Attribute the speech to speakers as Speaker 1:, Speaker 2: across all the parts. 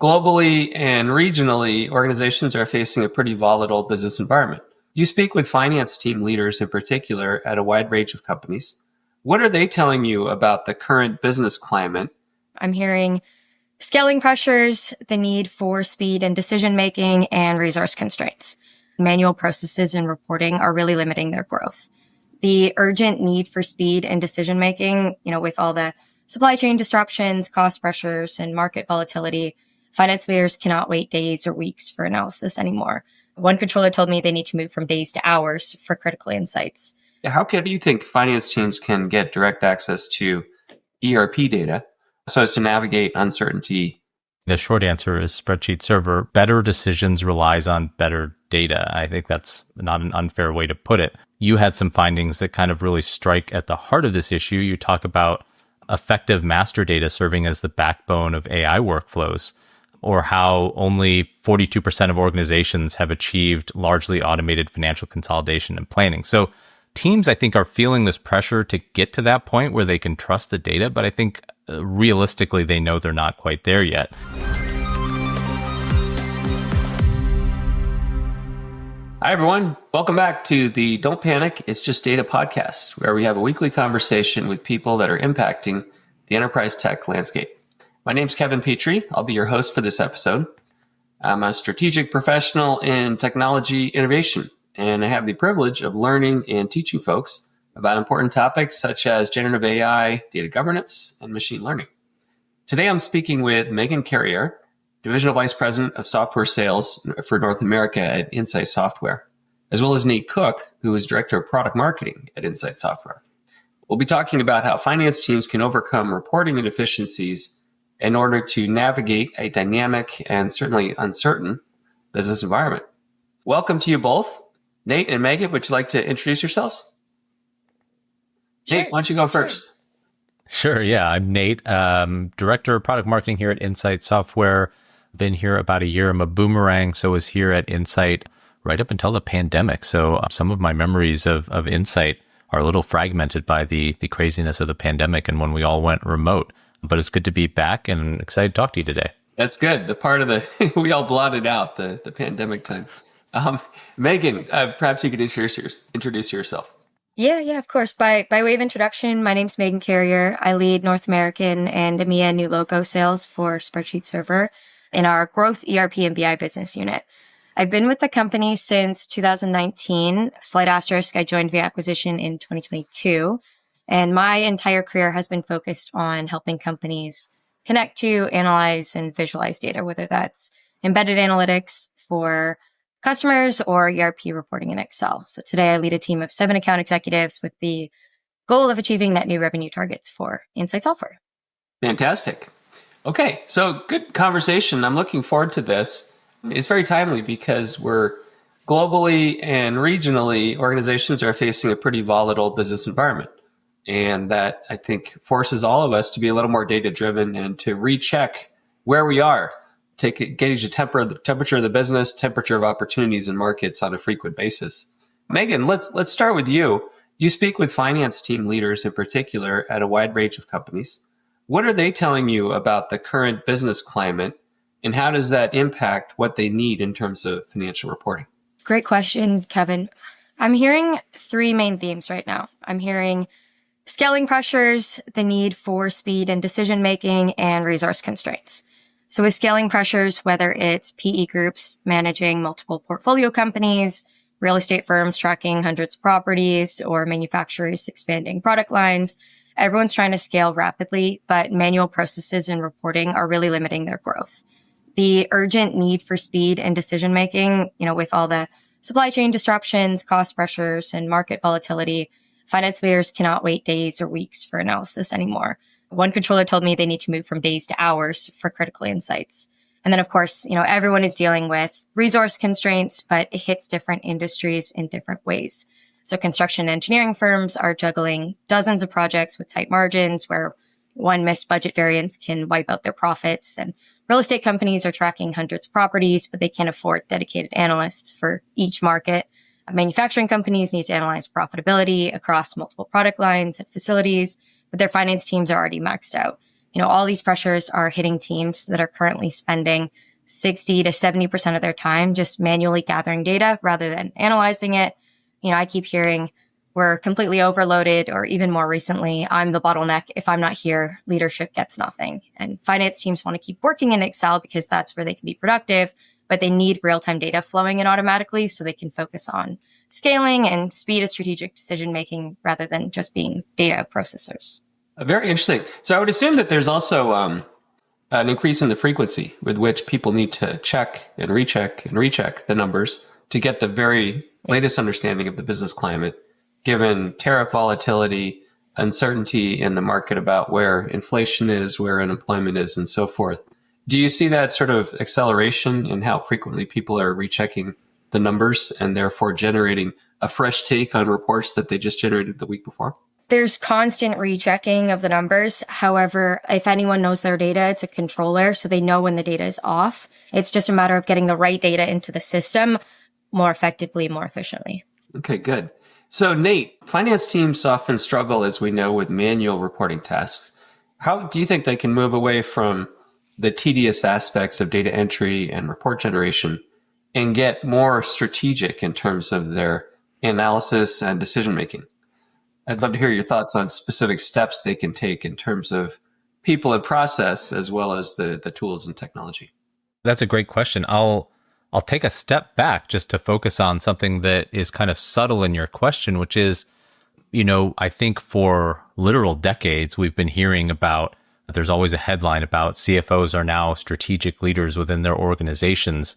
Speaker 1: Globally and regionally, organizations are facing a pretty volatile business environment. You speak with finance team leaders in particular at a wide range of companies. What are they telling you about the current business climate?
Speaker 2: I'm hearing scaling pressures, the need for speed and decision making, and resource constraints. Manual processes and reporting are really limiting their growth. The urgent need for speed and decision making, with all the supply chain disruptions, cost pressures, and market volatility, finance leaders cannot wait days or weeks for analysis anymore. One controller told me they need to move from days to hours for critical insights.
Speaker 1: How do you think finance teams can get direct access to ERP data so as to navigate uncertainty?
Speaker 3: The short answer is Spreadsheet Server. Better decisions relies on better data. I think that's not an unfair way to put it. You had some findings that kind of really strike at the heart of this issue. You talk about effective master data serving as the backbone of AI workflows, or how only 42% of organizations have achieved largely automated financial consolidation and planning. So teams, I think, are feeling this pressure to get to that point where they can trust the data, but I think realistically, they know they're not quite there yet.
Speaker 1: Hi, everyone. Welcome back to the Don't Panic, It's Just Data podcast, where we have a weekly conversation with people that are impacting the enterprise tech landscape. My name's Kevin Petrie. I'll be your host for this episode. I'm a strategic professional in technology innovation, and I have the privilege of learning and teaching folks about important topics such as generative AI, data governance, and machine learning. Today, I'm speaking with Maeghan Carriere, Divisional Vice President of Software Sales for North America at Insight Software, as well as Nate Cook, who is Director of Product Marketing at Insight Software. We'll be talking about how finance teams can overcome reporting inefficiencies in order to navigate a dynamic and certainly uncertain business environment. Welcome to you both. Nate and Maeghan, would you like to introduce yourselves?
Speaker 2: Sure.
Speaker 1: Nate, why don't you go first?
Speaker 3: Sure. Yeah. I'm Nate, Director of Product Marketing here at Insight Software. Been here about a year. I'm a boomerang, so was here at Insight right up until the pandemic. So some of my memories of Insight are a little fragmented by the craziness of the pandemic and when we all went remote. But it's good to be back and excited to talk to you today.
Speaker 1: That's good. The part of the, we all blotted out the pandemic time. Maeghan, perhaps you could introduce yourself.
Speaker 2: Yeah, of course. By way of introduction, my name's Maeghan Carriere. I lead North American and EMEA new logo sales for Spreadsheet Server in our growth ERP and BI business unit. I've been with the company since 2019. Slight asterisk, I joined via acquisition in 2022. And my entire career has been focused on helping companies connect to, analyze, and visualize data, whether that's embedded analytics for customers or ERP reporting in Excel. So today I lead a team of 7 account executives with the goal of achieving net new revenue targets for Insight Software.
Speaker 1: Fantastic. Okay, so good conversation. I'm looking forward to this. It's very timely because we're globally and regionally, organizations are facing a pretty volatile business environment. And that, I think, forces all of us to be a little more data-driven and to recheck where we are, gauge the temperature of the business, temperature of opportunities and markets on a frequent basis. Maeghan, let's start with you. You speak with finance team leaders in particular at a wide range of companies. What are they telling you about the current business climate, and how does that impact what they need in terms of financial reporting?
Speaker 2: Great question, Kevin. I'm hearing 3 main themes right now. I'm hearing scaling pressures, the need for speed and decision making, and resource constraints. So with scaling pressures, whether it's PE groups managing multiple portfolio companies, real estate firms tracking hundreds of properties, or manufacturers expanding product lines, everyone's trying to scale rapidly, but manual processes and reporting are really limiting their growth. The urgent need for speed and decision making, with all the supply chain disruptions, cost pressures, and market volatility, finance leaders cannot wait days or weeks for analysis anymore. One controller told me they need to move from days to hours for critical insights. And then, of course, everyone is dealing with resource constraints, but it hits different industries in different ways. So construction and engineering firms are juggling dozens of projects with tight margins where one missed budget variance can wipe out their profits. And real estate companies are tracking hundreds of properties, but they can't afford dedicated analysts for each market. Manufacturing companies need to analyze profitability across multiple product lines and facilities, but their finance teams are already maxed out. All these pressures are hitting teams that are currently spending 60 to 70% of their time just manually gathering data rather than analyzing it. I keep hearing we're completely overloaded, or even more recently, I'm the bottleneck. If I'm not here, leadership gets nothing. And finance teams want to keep working in Excel because that's where they can be productive, but they need real-time data flowing in automatically so they can focus on scaling and speed of strategic decision-making rather than just being data processors.
Speaker 1: Very interesting. So I would assume that there's also an increase in the frequency with which people need to check and recheck the numbers to get the very latest understanding of the business climate, given tariff volatility, uncertainty in the market about where inflation is, where unemployment is, and so forth. Do you see that sort of acceleration in how frequently people are rechecking the numbers and therefore generating a fresh take on reports that they just generated the week before?
Speaker 2: There's constant rechecking of the numbers. However, if anyone knows their data, it's a controller, so they know when the data is off. It's just a matter of getting the right data into the system more effectively, more efficiently.
Speaker 1: Okay, good. So Nate, finance teams often struggle, as we know, with manual reporting tasks. How do you think they can move away from the tedious aspects of data entry and report generation and get more strategic in terms of their analysis and decision making? I'd love to hear your thoughts on specific steps they can take in terms of people and process, as well as the tools and technology.
Speaker 3: That's a great question. I'll take a step back just to focus on something that is kind of subtle in your question, which is, I think for literal decades, we've been hearing about, there's always a headline about CFOs are now strategic leaders within their organizations.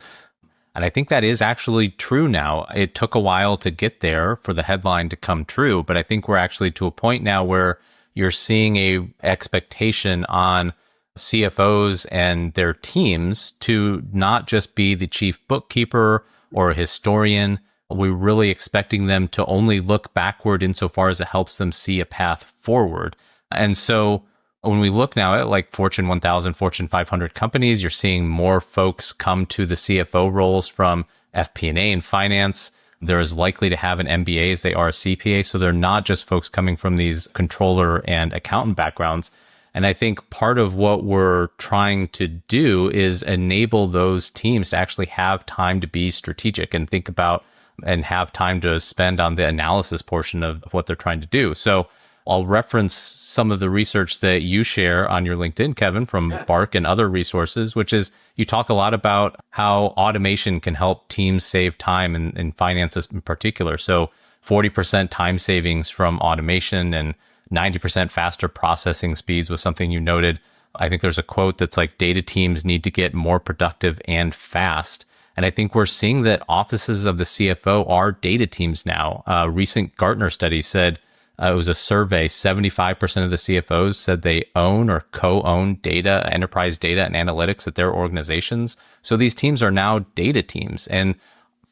Speaker 3: And I think that is actually true now. It took a while to get there for the headline to come true, but I think we're actually to a point now where you're seeing a expectation on CFOs and their teams to not just be the chief bookkeeper or a historian. We're really expecting them to only look backward insofar as it helps them see a path forward. And so when we look now at like Fortune 1000, Fortune 500 companies, you're seeing more folks come to the CFO roles from FP&A and finance. They're as likely to have an MBA as they are a CPA. So they're not just folks coming from these controller and accountant backgrounds. And I think part of what we're trying to do is enable those teams to actually have time to be strategic and think about and have time to spend on the analysis portion of what they're trying to do. So I'll reference some of the research that you share on your LinkedIn, Kevin, from BARC and other resources, which is you talk a lot about how automation can help teams save time in finances in particular. So 40% time savings from automation and 90% faster processing speeds was something you noted. I think there's a quote that's like, data teams need to get more productive and fast. And I think we're seeing that offices of the CFO are data teams now. A recent Gartner study said, it was a survey, 75% of the CFOs said they own or co-own data, enterprise data and analytics at their organizations. So these teams are now data teams. And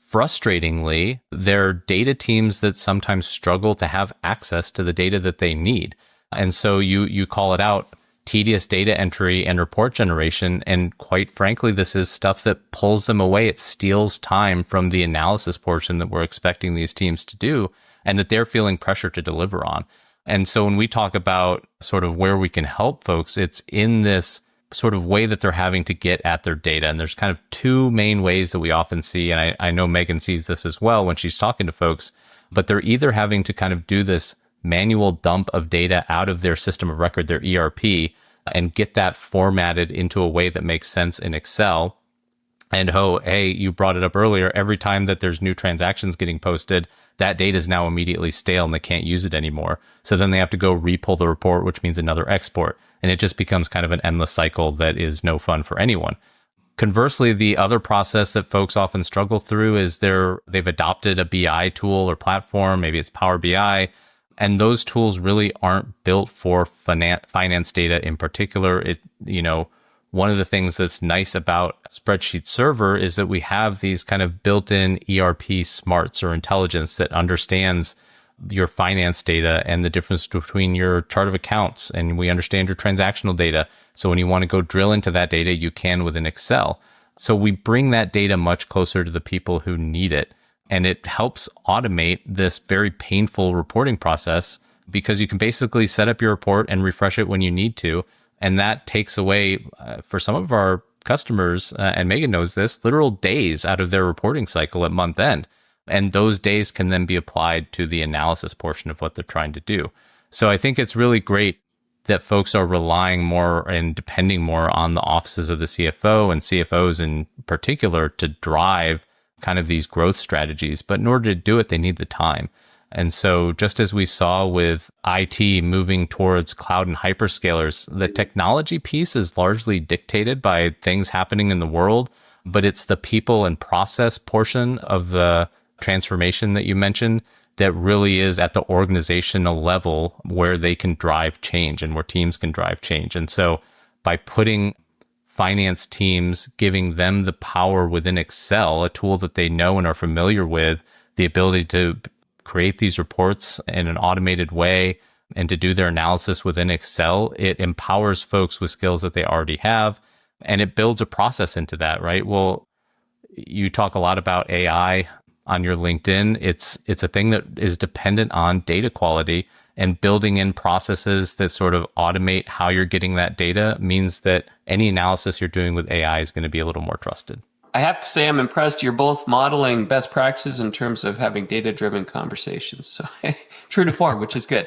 Speaker 3: frustratingly, they're data teams that sometimes struggle to have access to the data that they need. And so you call it out, tedious data entry and report generation. And quite frankly, this is stuff that pulls them away. It steals time from the analysis portion that we're expecting these teams to do and that they're feeling pressure to deliver on. And so when we talk about sort of where we can help folks, it's in this sort of way that they're having to get at their data. And there's kind of two main ways that we often see. And I know Maeghan sees this as well when she's talking to folks, but they're either having to kind of do this manual dump of data out of their system of record, their ERP, and get that formatted into a way that makes sense in Excel. And hey, you brought it up earlier. Every time that there's new transactions getting posted, that data is now immediately stale and they can't use it anymore. So then they have to go repull the report, which means another export. And it just becomes kind of an endless cycle that is no fun for anyone. Conversely, the other process that folks often struggle through is they've adopted a BI tool or platform. Maybe it's Power BI. And those tools really aren't built for finance data in particular. One of the things that's nice about Spreadsheet Server is that we have these kind of built-in ERP smarts or intelligence that understands your finance data and the difference between your chart of accounts, and we understand your transactional data. So when you want to go drill into that data, you can within Excel. So we bring that data much closer to the people who need it, and it helps automate this very painful reporting process because you can basically set up your report and refresh it when you need to. And that takes away, for some of our customers, and Maeghan knows this, literal days out of their reporting cycle at month end. And those days can then be applied to the analysis portion of what they're trying to do. So I think it's really great that folks are relying more and depending more on the offices of the CFO and CFOs in particular to drive kind of these growth strategies. But in order to do it, they need the time. And so just as we saw with IT moving towards cloud and hyperscalers, the technology piece is largely dictated by things happening in the world, but it's the people and process portion of the transformation that you mentioned that really is at the organizational level where they can drive change and where teams can drive change. And so by putting finance teams, giving them the power within Excel, a tool that they know and are familiar with, the ability to create these reports in an automated way and to do their analysis within Excel, it empowers folks with skills that they already have, and it builds a process into that, right? Well, you talk a lot about AI on your LinkedIn. It's a thing that is dependent on data quality, and building in processes that sort of automate how you're getting that data means that any analysis you're doing with AI is going to be a little more trusted.
Speaker 1: I have to say I'm impressed. You're both modeling best practices in terms of having data-driven conversations. So true to form, which is good.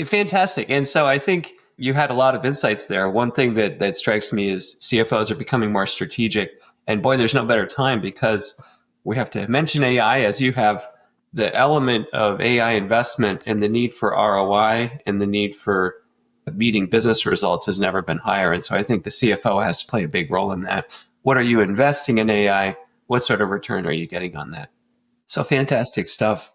Speaker 1: Fantastic. And so I think you had a lot of insights there. One thing that strikes me is CFOs are becoming more strategic. And boy, there's no better time because we have to mention AI as you have. The element of AI investment and the need for ROI and the need for meeting business results has never been higher. And so I think the CFO has to play a big role in that. What are you investing in AI? What sort of return are you getting on that? So fantastic stuff.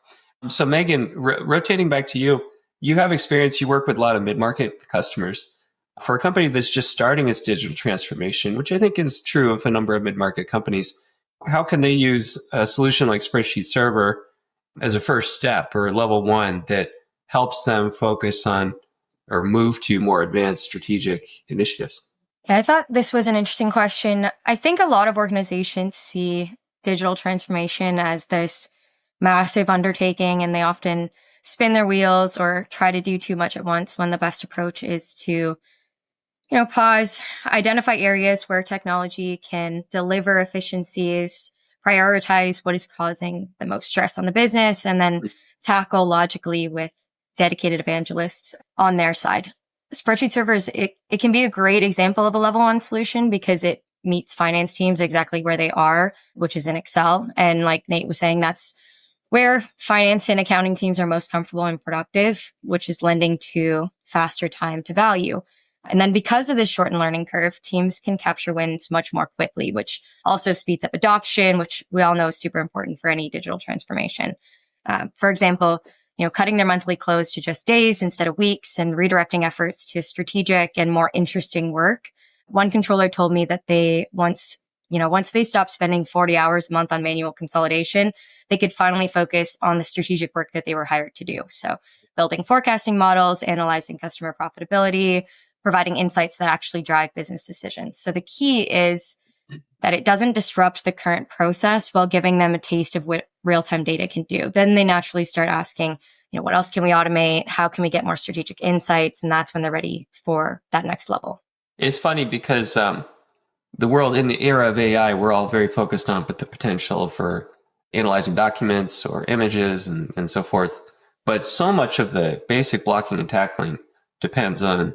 Speaker 1: So Maeghan, rotating back to you, you have experience, you work with a lot of mid-market customers. For a company that's just starting its digital transformation, which I think is true of a number of mid-market companies, how can they use a solution like Spreadsheet Server as a first step or level one that helps them focus on or move to more advanced strategic initiatives?
Speaker 2: Yeah, I thought this was an interesting question. I think a lot of organizations see digital transformation as this massive undertaking, and they often spin their wheels or try to do too much at once when the best approach is to, pause, identify areas where technology can deliver efficiencies, prioritize what is causing the most stress on the business, and then tackle logically with dedicated evangelists on their side. Spreadsheet servers, it can be a great example of a level one solution because it meets finance teams exactly where they are, which is in Excel. And like Nate was saying, that's where finance and accounting teams are most comfortable and productive, which is lending to faster time to value. And then because of this shortened learning curve, teams can capture wins much more quickly, which also speeds up adoption, which we all know is super important for any digital transformation. For example, cutting their monthly close to just days instead of weeks and redirecting efforts to strategic and more interesting work. One controller told me that once they stopped spending 40 hours a month on manual consolidation, they could finally focus on the strategic work that they were hired to do. So building forecasting models, analyzing customer profitability, providing insights that actually drive business decisions. So the key is that it doesn't disrupt the current process while giving them a taste of what real-time data can do. Then they naturally start asking, what else can we automate? How can we get more strategic insights? And that's when they're ready for that next level.
Speaker 1: It's funny because the world in the era of AI, we're all very focused on but the potential for analyzing documents or images and so forth. But so much of the basic blocking and tackling depends on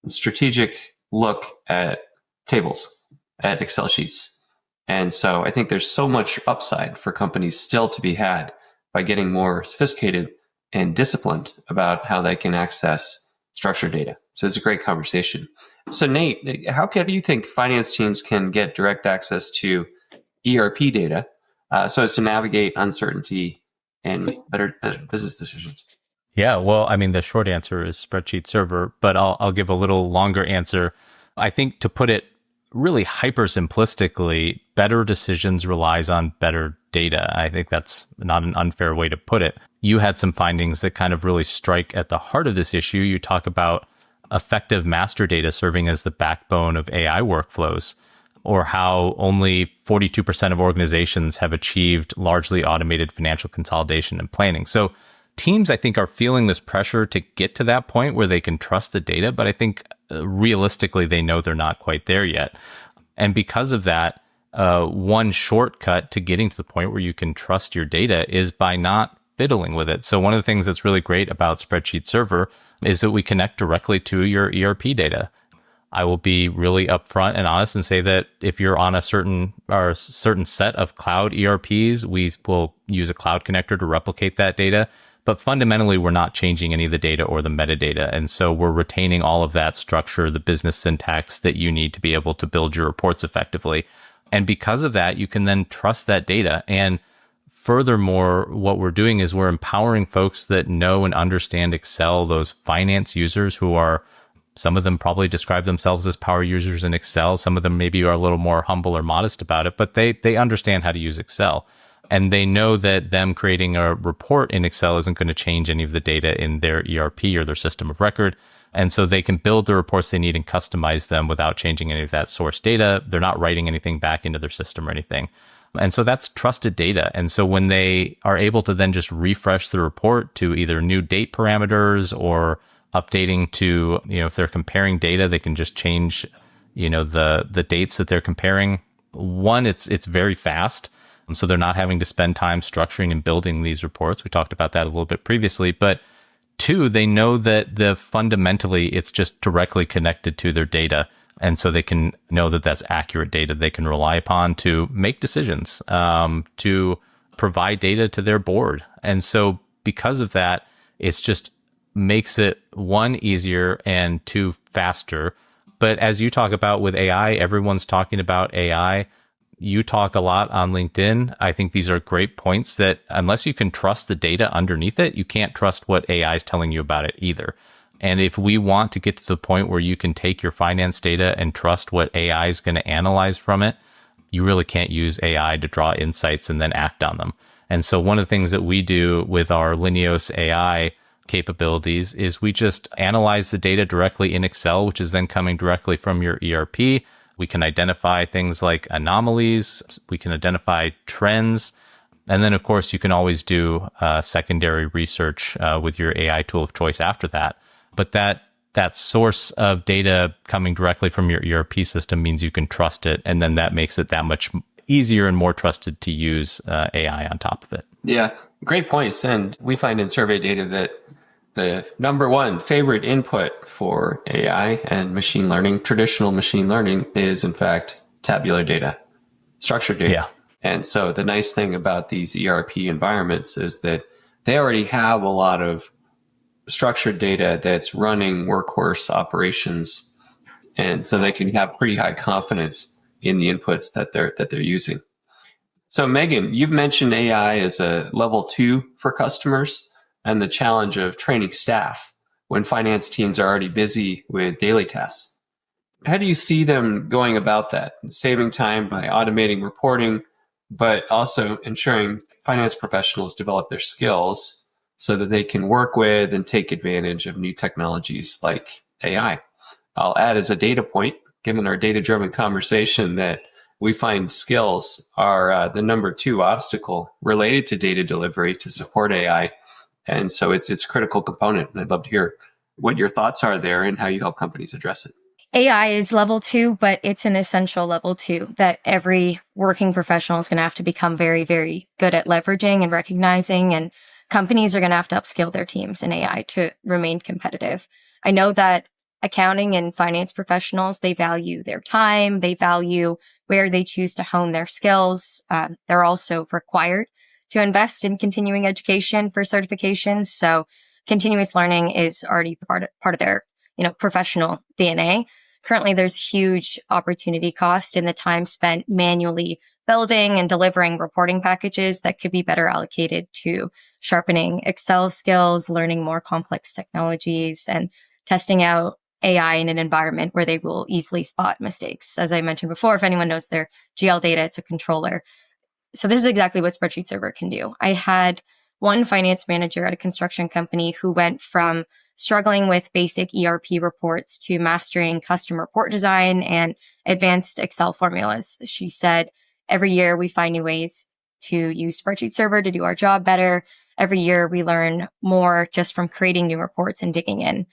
Speaker 1: strategic look at tables, at Excel sheets. And so I think there's so much upside for companies still to be had by getting more sophisticated and disciplined about how they can access structured data. So it's a great conversation. So Nate, how do you think finance teams can get direct access to ERP data so as to navigate uncertainty and make better business decisions?
Speaker 3: Yeah, well, I mean, the short answer is Spreadsheet Server, but I'll give a little longer answer. I think to put it really hyper simplistically, better decisions relies on better data. I think that's not an unfair way to put it. You had some findings that kind of really strike at the heart of this issue. You talk about effective master data serving as the backbone of AI workflows, or how only 42% of organizations have achieved largely automated financial consolidation and planning. So teams, I think, are feeling this pressure to get to that point where they can trust the data, but I think realistically, they know they're not quite there yet. And because of that, one shortcut to getting to the point where you can trust your data is by not fiddling with it. So one of the things that's really great about Spreadsheet Server is that we connect directly to your ERP data. I will be really upfront and honest and say that if you're on a certain set of cloud ERPs, we will use a cloud connector to replicate that data. But fundamentally, we're not changing any of the data or the metadata. And so we're retaining all of that structure, the business syntax that you need to be able to build your reports effectively. And because of that, you can then trust that data. And furthermore, what we're doing is we're empowering folks that know and understand Excel, those finance users who are, some of them probably describe themselves as power users in Excel. Some of them maybe are a little more humble or modest about it, but they understand how to use Excel. And they know that them creating a report in Excel isn't going to change any of the data in their ERP or their system of record. And so they can build the reports they need and customize them without changing any of that source data. They're not writing anything back into their system or anything. And so that's trusted data. And so when they are able to then just refresh the report to either new date parameters or updating to, if they're comparing data, they can just change, the dates that they're comparing. One, it's very fast. So they're not having to spend time structuring and building these reports. We talked about that a little bit previously. But two, they know that fundamentally it's just directly connected to their data. And so they can know that that's accurate data they can rely upon to make decisions, to provide data to their board. And so because of that, it's just makes it one, easier, and two, faster. But as you talk about with AI, everyone's talking about AI. You talk a lot on LinkedIn. I think these are great points that unless you can trust the data underneath it, you can't trust what AI is telling you about it either. And if we want to get to the point where you can take your finance data and trust what AI is going to analyze from it, you really can't use AI to draw insights and then act on them. And so one of the things that we do with our Lineos AI capabilities is we just analyze the data directly in Excel, which is then coming directly from your ERP. We can identify things like anomalies. We can identify trends. And then, of course, you can always do secondary research with your AI tool of choice after that. But that source of data coming directly from your ERP system means you can trust it. And then that makes it that much easier and more trusted to use AI on top of it.
Speaker 1: Yeah, great points. And we find in survey data that the number one favorite input for AI and machine learning, traditional machine learning, is in fact tabular data, structured data.
Speaker 3: Yeah.
Speaker 1: And so the nice thing about these ERP environments is that they already have a lot of structured data that's running workhorse operations. And so they can have pretty high confidence in the inputs that they're using. So Megan, you've mentioned AI as a level 2 for customers and the challenge of training staff when finance teams are already busy with daily tasks. How do you see them going about that? Saving time by automating reporting, but also ensuring finance professionals develop their skills so that they can work with and take advantage of new technologies like AI. I'll add as a data point, given our data-driven conversation, that we find skills are the number 2 obstacle related to data delivery to support AI. And so it's a critical component. And I'd love to hear what your thoughts are there and how you help companies address it.
Speaker 2: AI is level 2, but it's an essential level 2 that every working professional is going to have to become very, very good at leveraging and recognizing. And companies are going to have to upskill their teams in AI to remain competitive. I know that accounting and finance professionals, they value their time. They value where they choose to hone their skills. They're also required to invest in continuing education for certifications. So continuous learning is already part of their, professional DNA. Currently, there's huge opportunity cost in the time spent manually building and delivering reporting packages that could be better allocated to sharpening Excel skills, learning more complex technologies, and testing out AI in an environment where they will easily spot mistakes. As I mentioned before, if anyone knows their GL data, it's a controller. So this is exactly what Spreadsheet Server can do. I had one finance manager at a construction company who went from struggling with basic ERP reports to mastering custom report design and advanced Excel formulas. She said, every year we find new ways to use Spreadsheet Server to do our job better. every year we learn more just from creating new reports and digging in.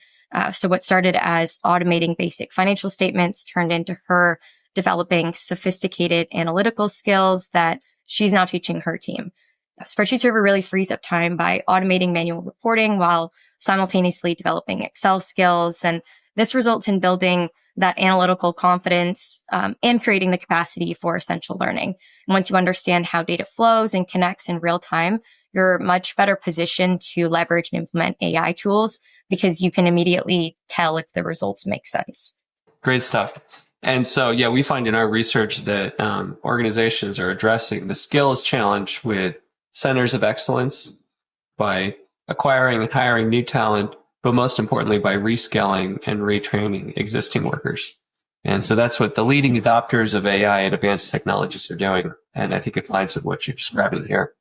Speaker 2: So what started as automating basic financial statements turned into her developing sophisticated analytical skills that she's now teaching her team. Spreadsheet Server really frees up time by automating manual reporting while simultaneously developing Excel skills. And this results in building that analytical confidence and creating the capacity for essential learning. And once you understand how data flows and connects in real time, you're much better positioned to leverage and implement AI tools because you can immediately tell if the results make sense.
Speaker 1: Great stuff. And so, yeah, we find in our research that organizations are addressing the skills challenge with centers of excellence by acquiring and hiring new talent, but most importantly, by reskilling and retraining existing workers. And so that's what the leading adopters of AI and advanced technologies are doing. And I think it aligns with what you're describing here.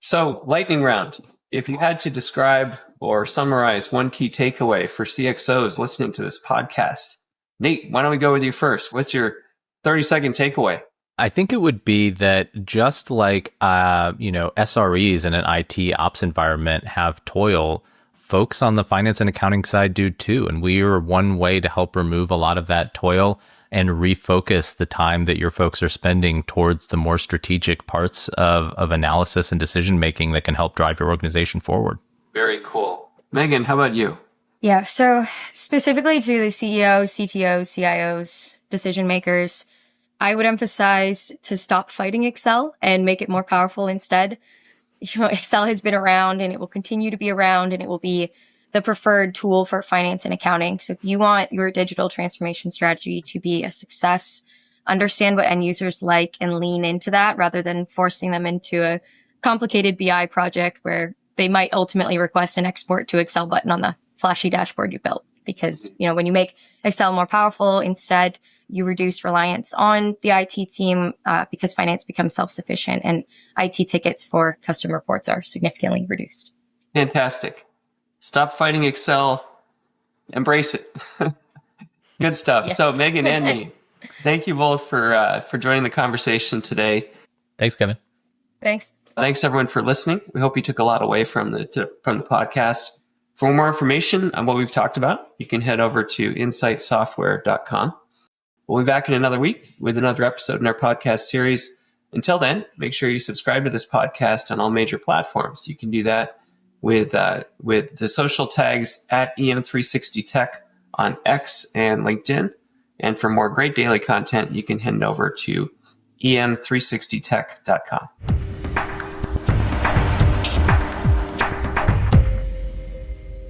Speaker 1: So, lightning round. If you had to describe or summarize one key takeaway for CXOs listening to this podcast, Nate, why don't we go with you first? What's your 30-second takeaway?
Speaker 3: I think it would be that just like, SREs in an IT ops environment have toil, folks on the finance and accounting side do too. And we are one way to help remove a lot of that toil and refocus the time that your folks are spending towards the more strategic parts of analysis and decision making that can help drive your organization forward.
Speaker 1: Very cool. Megan, how about you?
Speaker 2: Yeah, so specifically to the CEOs, CTOs, CIOs, decision makers, I would emphasize to stop fighting Excel and make it more powerful instead. Excel has been around and it will continue to be around and it will be the preferred tool for finance and accounting. So if you want your digital transformation strategy to be a success, understand what end users like and lean into that rather than forcing them into a complicated BI project where they might ultimately request an export to Excel button on the flashy dashboard you built. Because, when you make Excel more powerful, instead, you reduce reliance on the IT team because finance becomes self-sufficient and IT tickets for custom reports are significantly reduced.
Speaker 1: Fantastic. Stop fighting Excel. Embrace it. Good stuff.
Speaker 2: Yes.
Speaker 1: So Megan and me, thank you both for joining the conversation today.
Speaker 3: Thanks, Kevin.
Speaker 2: Thanks.
Speaker 1: Thanks everyone for listening. We hope you took a lot away from the podcast. For more information on what we've talked about, you can head over to insightsoftware.com. We'll be back in another week with another episode in our podcast series. Until then, make sure you subscribe to this podcast on all major platforms. You can do that with the social tags at EM360Tech on X and LinkedIn. And for more great daily content, you can head over to em360tech.com.